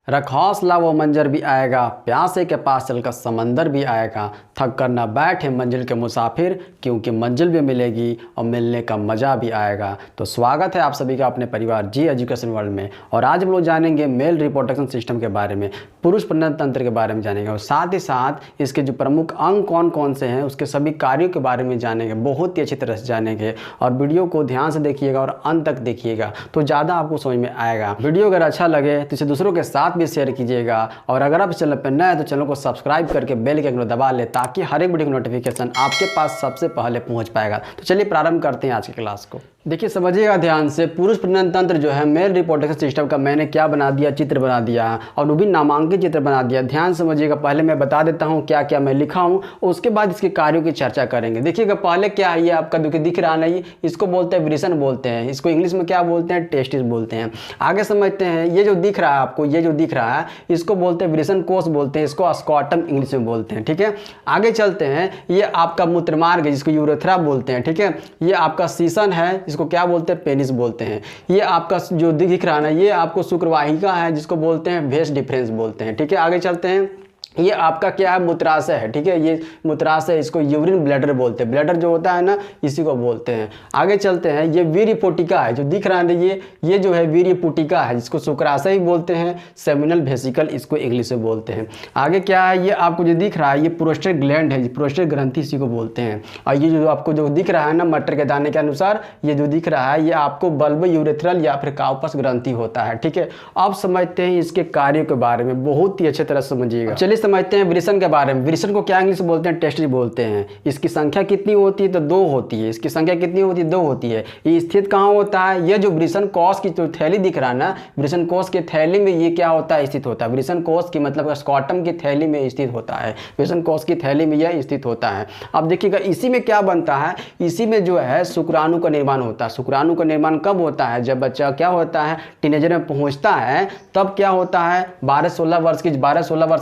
रख हौसला वो मंजर भी आएगा, प्यासे के पास चलकर समंदर भी आएगा। थक कर न बैठे मंजिल के मुसाफिर, क्योंकि मंजिल भी मिलेगी और मिलने का मज़ा भी आएगा। तो स्वागत है आप सभी का अपने परिवार जी एजुकेशन वर्ल्ड में। और आज हम लोग जानेंगे मेल रिप्रोडक्शन सिस्टम के बारे में, पुरुष प्रजनन तंत्र के बारे में जानेंगे और साथ ही साथ इसके जो प्रमुख अंग कौन कौन से हैं उसके सभी कार्यों के बारे में जानेंगे, बहुत ही अच्छी तरह से जानेंगे। और वीडियो को ध्यान से देखिएगा और अंत तक देखिएगा तो ज़्यादा आपको समझ में आएगा। वीडियो अगर अच्छा लगे तो इसे दूसरों के साथ भी शेयर कीजिएगा और अगर आप चैनल पर नए हैं तो चैनल को सब्सक्राइब करके बेल के आइकन दबा ले ताकि हर एक वीडियो की नोटिफिकेशन आपके पास सबसे पहले पहुंच पाएगा। तो चलिए प्रारंभ करते हैं आज की क्लास को। देखिए समझिएगा ध्यान से, पुरुष प्रजनन तंत्र जो है मेल रिप्रोडक्शन सिस्टम का मैंने क्या बना दिया, चित्र बना दिया और विभिन्न नामांकित चित्र बना दिया। ध्यान समझिएगा, पहले मैं बता देता हूँ क्या क्या मैं लिखा हूँ, उसके बाद इसके कार्यों की चर्चा करेंगे। देखिएगा पहले क्या है, ये आपका दिख रहा नहीं, इसको बोलते हैं वृषण बोलते हैं, इसको इंग्लिश में क्या बोलते हैं, टेस्टिस बोलते हैं। आगे समझते हैं, ये जो दिख रहा है आपको, ये जो दिख रहा है इसको बोलते हैं वृषण कोष बोलते हैं, इसको स्क्वाटम इंग्लिश में बोलते हैं। ठीक है, आगे चलते हैं, ये आपका मूत्रमार्ग है जिसको यूरेथ्रा बोलते हैं। ठीक है, ये आपका सीसन है, इसको क्या बोलते हैं, पेनिस बोलते हैं। ये आपका जो दिख रहा है ना, ये आपको शुक्रवाहिका है जिसको बोलते हैं वेस डिफरेंस बोलते हैं। ठीक है, आगे चलते हैं, ये आपका क्या है, मूत्राशय है। ठीक है, ये मूत्राशय, इसको यूरिन ब्लैडर बोलते हैं, ब्लैडर जो होता है ना इसी को बोलते हैं। आगे चलते हैं, ये वीर्यपुटिका है जो दिख रहा है, ये जो है वीर्यपुटिका है जिसको शुक्राशय ही बोलते हैं, सेमिनल वेसिकल इसको इंग्लिश में बोलते हैं। आगे क्या है, ये आपको जो दिख रहा है ये प्रोस्टेट ग्लैंड है, प्रोस्टेट ग्रंथि इसी को बोलते हैं। और ये जो आपको जो दिख रहा है ना मटर के दाने के अनुसार, ये जो दिख रहा है ये आपको बल्ब यूरेथ्रल या फिर काउपस ग्रंथि होता है। ठीक है, अब समझते हैं इसके कार्यों के बारे में, बहुत ही अच्छे तरह समझिएगा। चलिए समझते हैं वृषण के बारे में। वृषण को क्या इंग्लिश बोलते हैं, टेस्टिस बोलते हैं। इसकी संख्या कितनी होती है, तो 2 होती है। इसकी संख्या कितनी होती है, 2 होती है। ये स्थित कहाँ होता है, ये जो वृषण कोष की जो थैली दिख रहा है ना, वृषण कोष के थैली में ये क्या होता है, स्थित होता है। वृषण कोष की मतलब स्क्वाटम की थैली में स्थित होता है, वृषण कोष की थैली में यह स्थित होता है। अब देखिएगा इसी में क्या बनता है, इसी में जो है शुक्राणु का निर्माण होता है। शुक्राणु का निर्माण कब होता है, जब बच्चा क्या होता है, टीनेजर में पहुंचता है, तब क्या होता है 12-16 वर्ष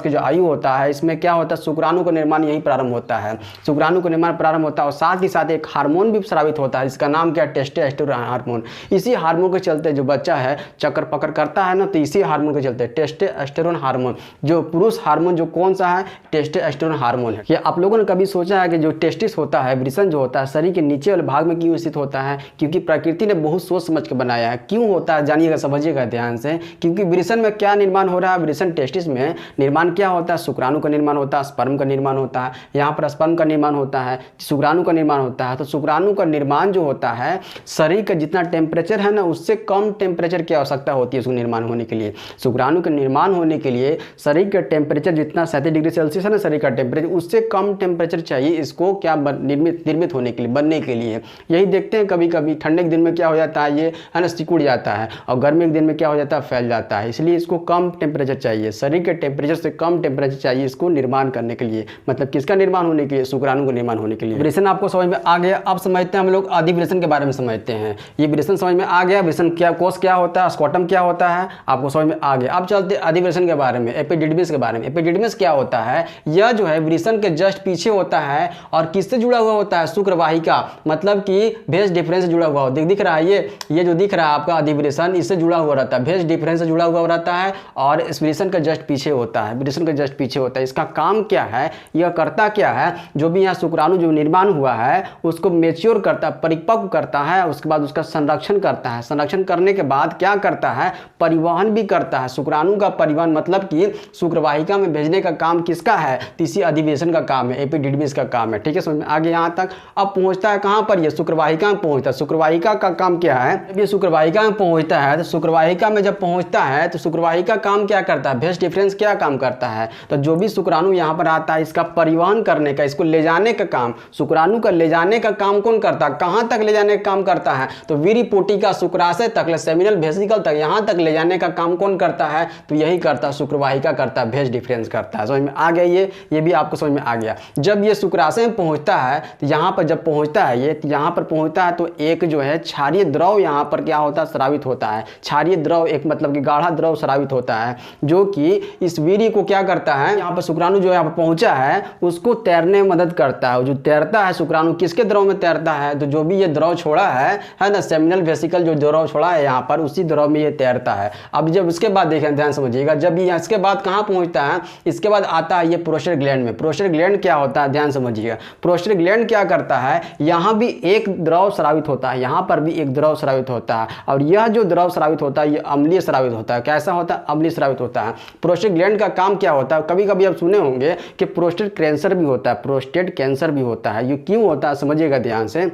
की जो आयु होता है इसमें क्या होता है, शुक्राणु का निर्माण यही प्रारंभ होता है। शुक्राणु का निर्माण प्रारंभ होता है और साथ ही साथ एक हार्मोन भी स्रावित होता है जिसका नाम क्या है, टेस्टोस्टेरोन हार्मोन। इसी हार्मोन के चलते जो बच्चा है चक्कर पकड़ करता है ना, तो इसी हार्मोन के चलते टेस्टोस्टेरोन हार्मोन, जो पुरुष हार्मोन जो कौन सा है, टेस्टोस्टेरोन हार्मोन है। ये आप लोगों ने कभी सोचा है कि जो टेस्टिस होता है, वृषण जो होता है, शरीर के नीचे वाले भाग में क्यों स्थित होता है, क्योंकि प्रकृति ने बहुत सोच समझ के बनाया है। क्यों होता है जानिएगा, समझिएगा ध्यान से। क्योंकि वृषण में क्या निर्माण हो रहा है, वृषण टेस्टिस में निर्माण क्या होता है, शुक्राणु का निर्माण होता है, स्पर्म का निर्माण होता है। यहाँ पर स्पर्म का निर्माण होता है, शुक्राणु का निर्माण होता है। तो शुक्राणु का निर्माण जो होता है, शरीर का जितना टेम्परेचर है ना उससे कम टेम्परेचर की आवश्यकता होती है उसको निर्माण होने के लिए। शुक्राणु का निर्माण होने के लिए शरीर का टेम्परेचर जितना 37 डिग्री सेल्सियस है ना शरीर का टेम्परेचर, उससे कम टेम्परेचर चाहिए इसको क्या निर्मित होने के लिए, बनने के लिए। यही देखते हैं कभी कभी ठंडे के दिन में क्या हो जाता है, ये है ना सिकुड़ जाता है, और गर्मी के दिन में क्या हो जाता है, फैल जाता है। इसलिए इसको कम टेम्परेचर चाहिए, शरीर के टेम्परेचर से कम टेम्परेचर चाहिए इसको निर्माण करने के लिए। मतलब किसका निर्माण होने के लिए, शुक्राणु का निर्माण होने के लिए। वृषण आपको समझ में आ गया। अब समझते हैं हम लोग अधिवृषण के बारे में समझते हैं। ये वृषण समझ में आ गया, वृषण क्या कोष क्या होता है, स्क्वाटम क्या होता है, आपको समझ में आ गया। अब चलते अधिवृषण के बारे में, एपिडिडमिस के बारे में। एपिडिडमिस क्या होता है, यह जो है वृषण के जस्ट पीछे होता है और किससे जुड़ा हुआ होता है, शुक्रवाहिका, मतलब कि भेज डिफरेंस से जुड़ा हुआ। दिख रहा है ये जो दिख रहा है आपका अधिवृषण, इससे जुड़ा हुआ रहता है, भेज डिफरेंस से जुड़ा हुआ रहता है और इस वृषण का जस्ट पीछे होता है, वृषण का जस्ट पीछे होता है। इसका काम क्या है, यह करता क्या है, जो भी यहाँ शुक्राणु जो निर्माण हुआ है उसको मैच्योर करता है, परिपक्व करता है, उसके बाद उसका संरक्षण करता है। संरक्षण करने के बाद क्या करता है, परिवहन भी करता है। शुक्राणु का परिवहन मतलब कि शुक्रवाहिका में भेजने का काम किसका है, तो इसी अधिवेशन का काम है, एपिडिडमिस का काम है। ठीक है, समझ में आगे यहाँ तक। अब पहुँचता है कहाँ पर, ये शुक्रवाहिका में पहुँचता है। शुक्रवाहिका का काम क्या है, जब ये शुक्रवाहिका में पहुँचता है तो शुक्रवाहिका में जब पहुँचता है तो शुक्रवाहिका काम क्या करता है, भेज डिफरेंस क्या काम करता है, तो जो भी शुक्राणु यहाँ पर आता है इसका परिवहन करने का, इसको ले जाने का काम, शुक्राणु का ले जाने का काम कौन करता है, कहां तक ले जाने का काम करता है, तो वीर्यपुटिका शुक्राशय तक, सेमिनल वेसिकल तक, यहां तक ले जाने का काम कौन करता है, तो यही करता है शुक्रवाहिका करता है, भेज डिफरेंस करता है। समझ में आ गया, ये भी आपको समझ में आ गया। जब ये शुक्राशय में पहुंचता है तो यहां पर जब पहुंचता है ये, यहां पर पहुंचता है तो एक जो है क्षारीय द्रव यहां पर क्या होता है, स्रावित होता है। क्षारीय द्रव एक मतलब कि गाढ़ा द्रव स्रावित होता है जो कि इस वीर्य को क्या करता करता है, यहाँ पर शुक्राणु जो यहाँ पर पहुंचा है उसको तैरने में मदद करता है। जो तैरता है शुक्राणु किसके द्रव में तैरता है, तो जो भी ये द्रव छोड़ा है ना, सेमिनल वेसिकल जो द्रव छोड़ा है यहाँ पर, उसी द्रव में ये तैरता है। अब जब उसके बाद देखें, ध्यान समझिएगा, जब ये इसके बाद कहाँ पहुंचता है, इसके बाद आता है ये प्रोस्टेट ग्लैंड में। प्रोस्टेट ग्लैंड क्या होता है, ध्यान समझिएगा। प्रोस्टेट ग्लैंड क्या करता है, यहाँ भी एक द्रव स्रावित होता है, यहाँ पर भी एक द्रव स्रावित होता है, और यह जो द्रव स्रावित होता है ये अम्लीय स्रावित होता है। कैसा होता है, अम्लीय स्रावित होता है। प्रोस्टेट ग्लैंड का काम क्या होता है, कभी कभी आप सुने होंगे कि प्रोस्टेट कैंसर भी होता है, प्रोस्टेट कैंसर भी होता है। ये क्यों होता है समझिएगा ध्यान से।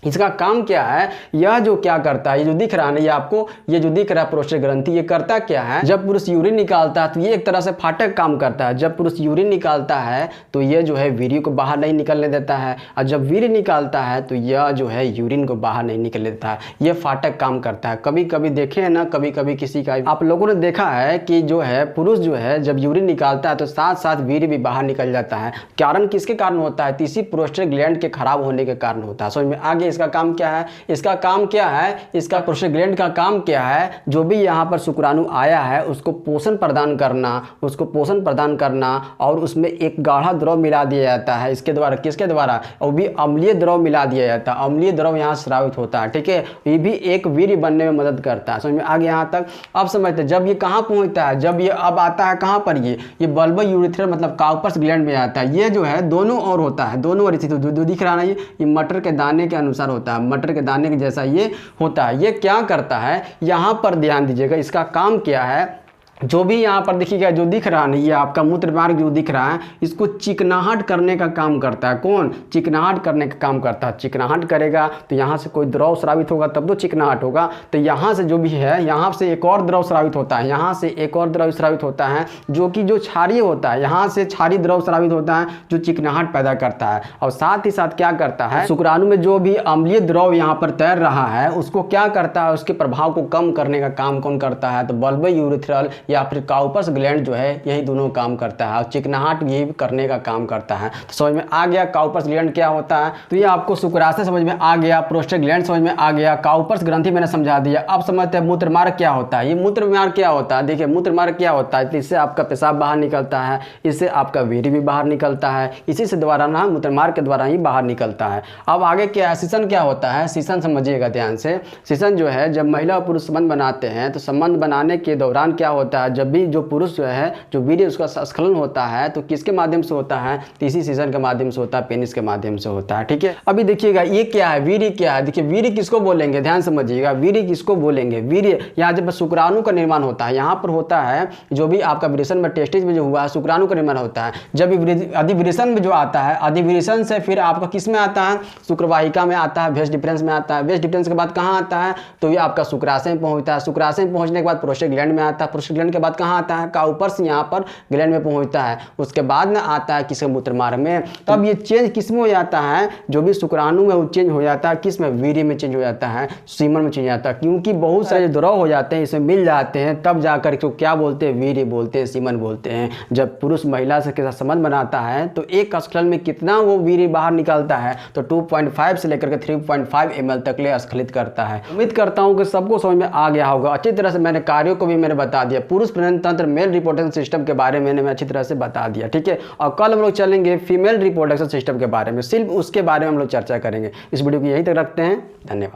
इसका काम क्या है, यह जो क्या करता है, ये जो दिख रहा है ना, ये आपको ये जो दिख रहा है प्रोस्टेट ग्रंथि, ये करता क्या है, जब पुरुष यूरिन निकालता है तो ये एक तरह से फाटक काम करता है। जब पुरुष यूरिन निकालता है तो ये जो है वीर्य को बाहर नहीं निकलने देता है, और जब वीर्य निकालता है तो यह जो है यूरिन को बाहर नहीं निकलने देता है। ये फाटक काम करता है। कभी कभी देखे ना, कभी कभी किसी का आप लोगों ने देखा है कि जो है पुरुष जो है जब यूरिन निकालता है तो साथ साथ वीर्य भी बाहर निकल जाता है। कारण किसके कारण होता है, इसी प्रोस्टेट ग्लैंड के खराब होने के कारण होता है। समझ में आगे इसका काम क्या है, इसका काम क्या है, इसका प्रोस्टेट ग्लैंड का काम क्या है, जो भी यहाँ पर शुक्राणु आया है उसको पोषण प्रदान करना, उसको पोषण प्रदान करना, और उसमें एक गाढ़ा द्रव मिला दिया जाता है। इसके द्वारा, किसके द्वारा, और भी अम्लीय द्रव मिला दिया जाता है। अम्लीय द्रव यहाँ स्रावित होता है, ठीक है। ये भी एक वीर्य बनने में मदद करता है। समझ में आगे यहाँ तक। अब समझते हैं जब ये कहाँ पहुँचता है, जब ये अब आता है कहाँ पर, ये बल्बो यूरेथ्रल मतलब काउपर्स ग्लैंड में आता है। ये जो है दोनों ओर होता है, दोनों ओर जो दिख रहा है ना, ये मटर के दाने के अनुसार होता है, मटर के दाने के जैसा ये होता है। ये क्या करता है, यहां पर ध्यान दीजिएगा, इसका काम क्या है, जो भी यहाँ पर देखिएगा जो दिख रहा है, ये आपका मूत्र मार्ग जो दिख रहा है, इसको चिकनाहट करने का काम करता है। कौन, चिकनाहट करने का काम करता है। चिकनाहट करेगा तो यहाँ से कोई द्रव स्रावित होगा तब तो चिकनाहट होगा। तो यहाँ से जो भी है, यहाँ से एक और द्रव स्रावित होता है, यहाँ से एक और द्रव स्रावित होता है, जो कि जो क्षारीय होता है, यहाँ से क्षारीय द्रव स्रावित होता है जो चिकनाहट पैदा करता है। और साथ ही साथ क्या करता है, शुक्राणु में जो भी अम्लीय द्रव यहाँ पर तैर रहा है उसको क्या करता है, उसके प्रभाव को कम करने का काम कौन करता है, तो बल्बो यूरेथ्रल या फिर काउपर्स ग्लैंड जो है, यही दोनों काम करता है। और चिकनाहट यही करने का काम करता है। तो समझ में आ गया काउपर्स ग्लैंड क्या होता है। तो ये आपको शुक्राशय समझ में आ गया, प्रोस्टेट ग्लैंड समझ में आ गया, काउपर्स ग्रंथि मैंने समझा दिया। अब समझते हैं मूत्र मार्ग क्या होता है। ये मूत्र मार्ग क्या होता है, देखिए मूत्र मार्ग क्या होता है, तो इससे आपका पेशाब बाहर निकलता है, इससे आपका वीर्य भी बाहर निकलता है, इसी से द्वारा ना मूत्र मार्ग के द्वारा ही बाहर निकलता है। अब आगे क्या है, सिसन क्या होता है। सिसन समझिएगा ध्यान से। सिसन जो है, जब महिला और पुरुष संबंध बनाते हैं तो संबंध बनाने के दौरान क्या होता है, जब भी जो पुरुष जो है, जो वीर्य उसका स्खलन होता है तो किसके माध्यम से होता है, तो इसी सिसन के माध्यम से होता है, पेनिस के माध्यम से होता है, ठीक है। अभी देखिएगा ये क्या है, वीर्य क्या है। देखिए वीर्य किसको बोलेंगे, ध्यान समझिएगा, वीर्य किसको बोलेंगे। वीर्य यहाँ जब शुक्राणु का निर्माण होता है, यहाँ पर होता है जो भी आपका विरेचन में टेस्टिस में जो हुआ है, शुक्राणु का निर्माण होता है। जब अधिविरेचन में जो आता है, अधिविरेचन से फिर आपका किस में आता है, शुक्रवाहिका में आता है, वेस्ट डिफरेंस में आता है। वेस्ट डिफरेंस के बाद कहाँ आता है, तो ये आपका शुक्राशय में पहुंचता है। शुक्राशय में पहुंचने के बाद प्रोस्टेट ग्लैंड में आता है। प्रोस्टेट ग्लैंड के बाद कहाँ आता है, काउपर्स यहाँ पर ग्लैंड में पहुंचता है। उसके बाद ना आता है किसके, मूत्र मार्ग में। तब ये चेंज किस में हो जाता है, जो भी शुक्राणु में वो चेंज हो जाता है, किस में, वीर्य में चेंज हो जाता है, सीमन में चेंज हो जाता है। क्योंकि बहुत सारे द्रव हो जाते हैं इसमें मिल जाते हैं, तब जाकर इसको क्या बोलते हैं, वीर्य बोलते हैं, सीमन बोलते हैं। जब पुरुष महिला से के साथ संबंध बनाता है तो एक स्खलन में कितना वो वीर्य बाहर निकलता है, तो 2.5 से लेकर के 3.5 ml तक ले स्खलित करता है। उम्मीद करता हूँ कि सबको समझ में आ गया होगा। अच्छी तरह से मैंने कार्यों को भी मैंने बता दिया, पुरुष प्रजनन तंत्र मेल रिप्रोडक्शन सिस्टम के बारे में मैंने अच्छी तरह से बता दिया, ठीक है। और कल हम लोग चलेंगे फीमेल रिप्रोडक्शन सिस्टम के बारे में, सिर्फ उसके बारे में हम लोग चर्चा करेंगे। इस वीडियो को यहीं तक रखते हैं, धन्यवाद।